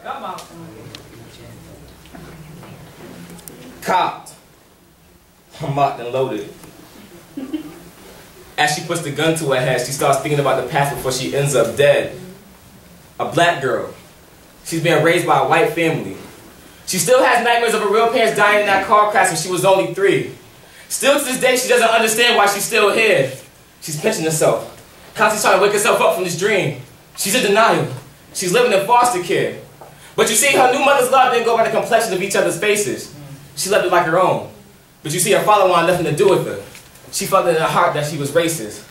Come on. Copped, locked and loaded. As she puts the gun to her head, she starts thinking about the past before she ends up dead. A black girl. She's been raised by a white family. She still has nightmares of her real parents dying in that car crash when she was only 3. Still to this day, she doesn't understand why she's still here. She's pinching herself, constantly trying to wake herself up from this dream. She's in denial. She's living in foster care. But you see, her new mother's love didn't go by the complexion of each other's faces. She loved it like her own. But you see, her father wanted nothing to do with her. She felt it in her heart that she was racist.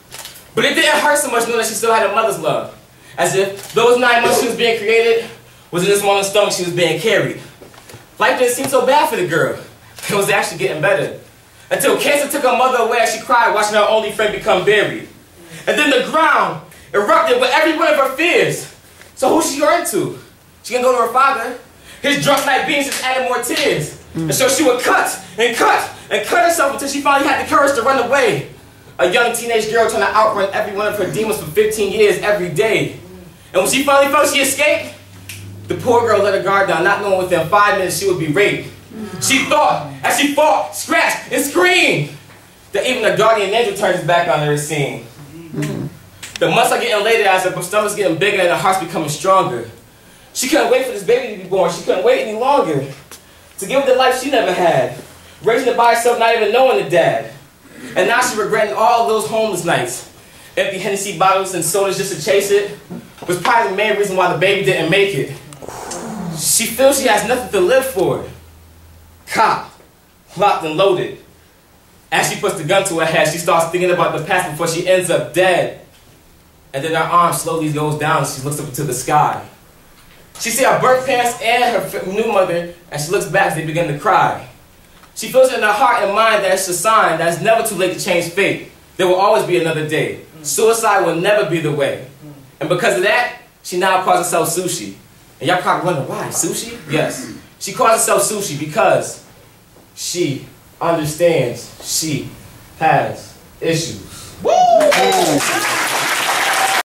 But it didn't hurt so much knowing that she still had her mother's love. As if those 9 months she was being created was in this woman's stomach she was being carried. Life didn't seem so bad for the girl. It was actually getting better. Until cancer took her mother away as she cried watching her only friend become buried. And then the ground erupted with every one of her fears. So who's she going to? She gonna go to her father? His drunk night beans just added more tears. And so she would cut and cut and cut herself until she finally had the courage to run away. A young teenage girl trying to outrun every one of her demons for 15 years every day. And when she finally felt she escaped, the poor girl let her guard down, not knowing within 5 minutes she would be raped. She thought, as she fought, scratched, and screamed, that even the guardian angel turned his back on her, it seemed. The months are getting later as her stomach's getting bigger and her heart's becoming stronger. She couldn't wait for this baby to be born. She couldn't wait any longer. To give her the life she never had. Raising it by herself, not even knowing the dad. And now she's regretting all of those homeless nights. Empty Hennessy bottles and sodas just to chase it was probably the main reason why the baby didn't make it. She feels she has nothing to live for. Copped, locked and loaded. As she puts the gun to her head, she starts thinking about the past before she ends up dead. And then her arm slowly goes down and she looks up into the sky. She sees her birth parents and her new mother, and she looks back as they begin to cry. She feels it in her heart and mind that it's a sign that it's never too late to change fate. There will always be another day. Suicide will never be the way. And because of that, she now calls herself S.U.S.H.I. And y'all probably wonder, why? Sushi? Yes. She calls herself S.U.S.H.I because she understands she has issues. Woo!